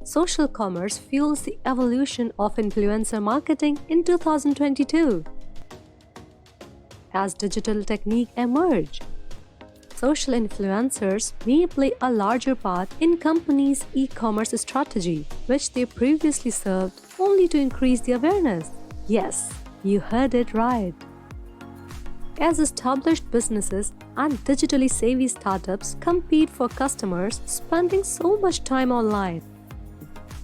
Social commerce fuels the evolution of influencer marketing in 2022. As digital techniques emerge, social influencers may play a larger part in companies' e-commerce strategy, which they previously served only to increase the awareness. Yes, you heard it right. As established businesses and digitally savvy startups compete for customers spending so much time online,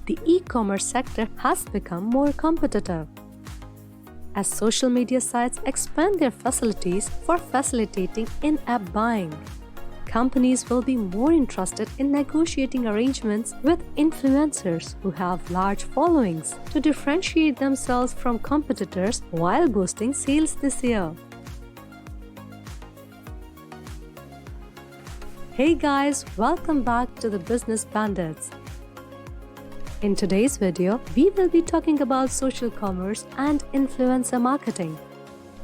the e-commerce sector has become more competitive. As social media sites expand their facilities for facilitating in-app buying, companies will be more interested in negotiating arrangements with influencers who have large followings to differentiate themselves from competitors while boosting sales this year. Hey guys, welcome back to the Business Bandits. In today's video, we will be talking about social commerce and influencer marketing.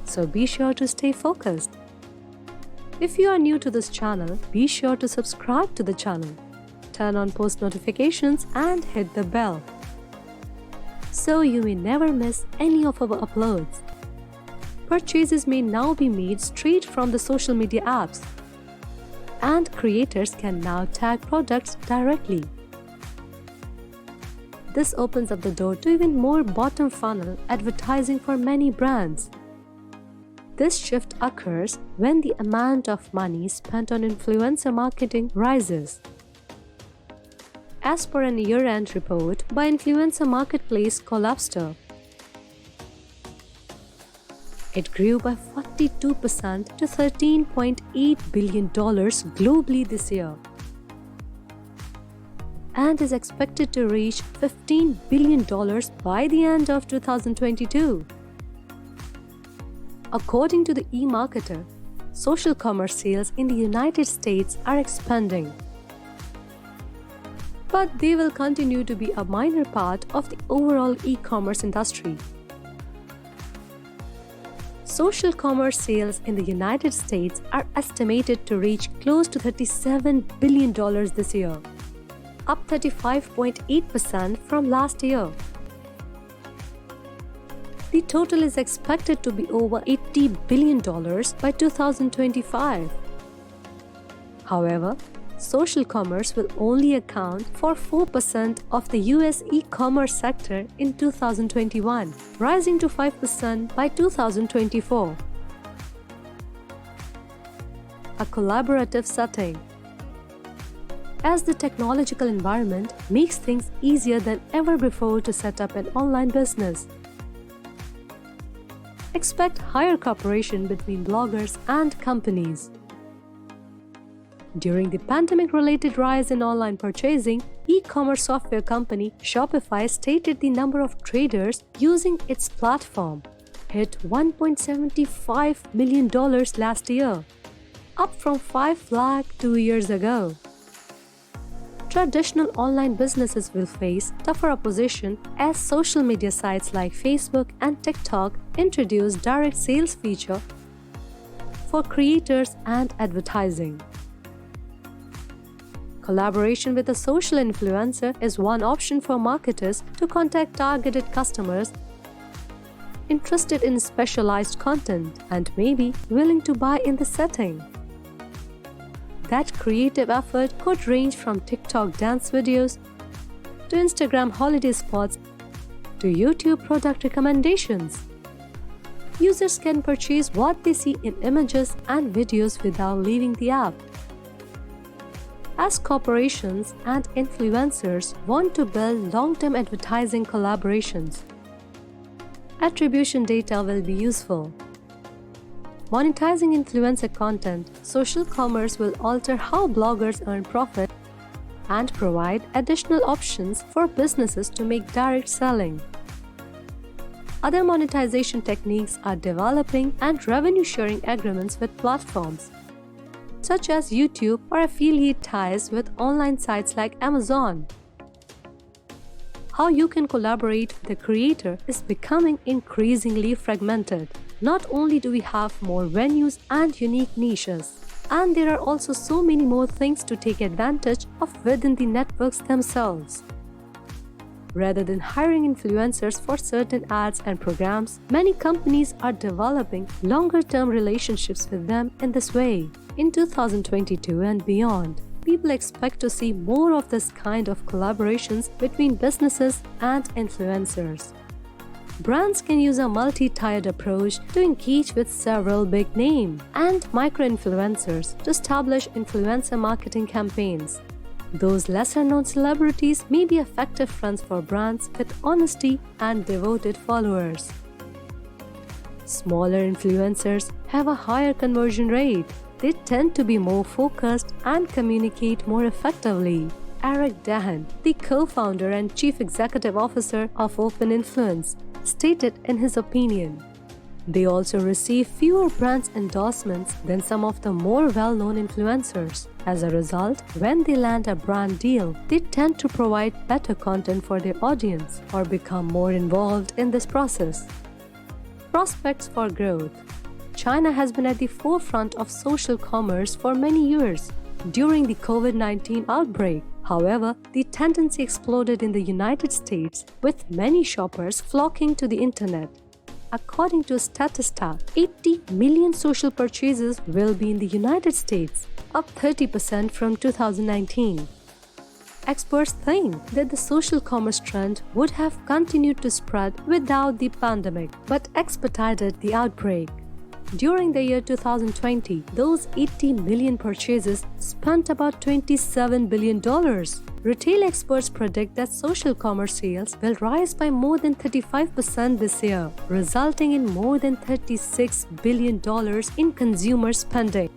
So be sure to stay focused. If you are new to this channel, be sure to subscribe to the channel, turn on post notifications and hit the bell, so you may never miss any of our uploads. Purchases may now be made straight from the social media apps, and creators can now tag products directly. This opens up the door to even more bottom funnel advertising for many brands. This shift occurs when the amount of money spent on influencer marketing rises. As per an year-end report by influencer marketplace Collabster, it grew by 42% to $13.8 billion globally this year, and is expected to reach $15 billion by the end of 2022. According to the eMarketer, social commerce sales in the United States are expanding, but they will continue to be a minor part of the overall e-commerce industry. Social commerce sales in the United States are estimated to reach close to $37 billion this year, up 35.8% from last year. The total is expected to be over $80 billion by 2025. However, social commerce will only account for 4% of the US e-commerce sector in 2021, rising to 5% by 2024. A collaborative setting. As the technological environment makes things easier than ever before to set up an online business, expect higher cooperation between bloggers and companies. During the pandemic-related rise in online purchasing, e-commerce software company Shopify stated the number of traders using its platform hit $1.75 million last year, up from 5 lakh 2 years ago. Traditional online businesses will face tougher opposition as social media sites like Facebook and TikTok introduce direct sales feature for creators and advertising. Collaboration with a social influencer is one option for marketers to contact targeted customers interested in specialized content and maybe willing to buy in the setting. That creative effort could range from TikTok dance videos to Instagram holiday spots to YouTube product recommendations. Users can purchase what they see in images and videos without leaving the app. As corporations and influencers want to build long-term advertising collaborations, attribution data will be useful. Monetizing influencer content, social commerce will alter how bloggers earn profit and provide additional options for businesses to make direct selling. Other monetization techniques are developing and revenue-sharing agreements with platforms, such as YouTube or affiliate ties with online sites like Amazon. How you can collaborate with a creator is becoming increasingly fragmented. Not only do we have more venues and unique niches, and there are also so many more things to take advantage of within the networks themselves. Rather than hiring influencers for certain ads and programs, many companies are developing longer-term relationships with them in this way. In 2022 and beyond, people expect to see more of this kind of collaborations between businesses and influencers. Brands can use a multi-tiered approach to engage with several big name and micro-influencers to establish influencer marketing campaigns. Those lesser-known celebrities may be effective fronts for brands with honesty and devoted followers. Smaller influencers have a higher conversion rate. They tend to be more focused and communicate more effectively. Eric Dahan, the co-founder and chief executive officer of Open Influence, stated in his opinion. They also receive fewer brand endorsements than some of the more well-known influencers. As a result, when they land a brand deal, they tend to provide better content for their audience or become more involved in this process. Prospects for growth. China has been at the forefront of social commerce for many years. During the COVID-19 outbreak, however, the tendency exploded in the United States, with many shoppers flocking to the internet. According to Statista, 80 million social purchases will be in the United States, up 30% from 2019. Experts think that the social commerce trend would have continued to spread without the pandemic, but expedited the outbreak. During the year 2020, those 80 million purchases spent about $27 billion. Retail experts predict that social commerce sales will rise by more than 35% this year, resulting in more than $36 billion in consumer spending.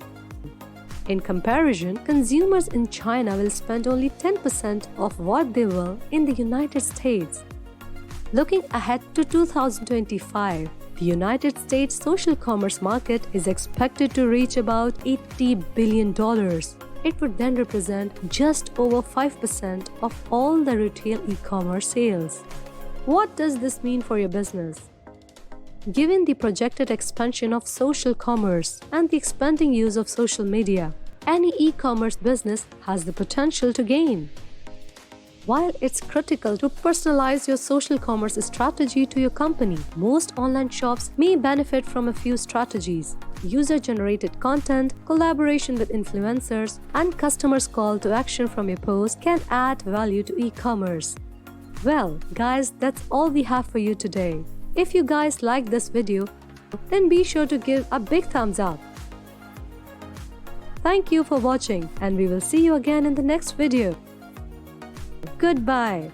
In comparison, consumers in China will spend only 10% of what they will in the United States. Looking ahead to 2025, the United States social commerce market is expected to reach about $80 billion. It would then represent just over 5% of all the retail e-commerce sales. What does this mean for your business? Given the projected expansion of social commerce and the expanding use of social media, any e-commerce business has the potential to gain. While it's critical to personalize your social commerce strategy to your company, most online shops may benefit from a few strategies. User-generated content, collaboration with influencers, and customers' call to action from your post can add value to e-commerce. Well, guys, that's all we have for you today. If you guys liked this video, then be sure to give a big thumbs up. Thank you for watching, and we will see you again in the next video. Goodbye.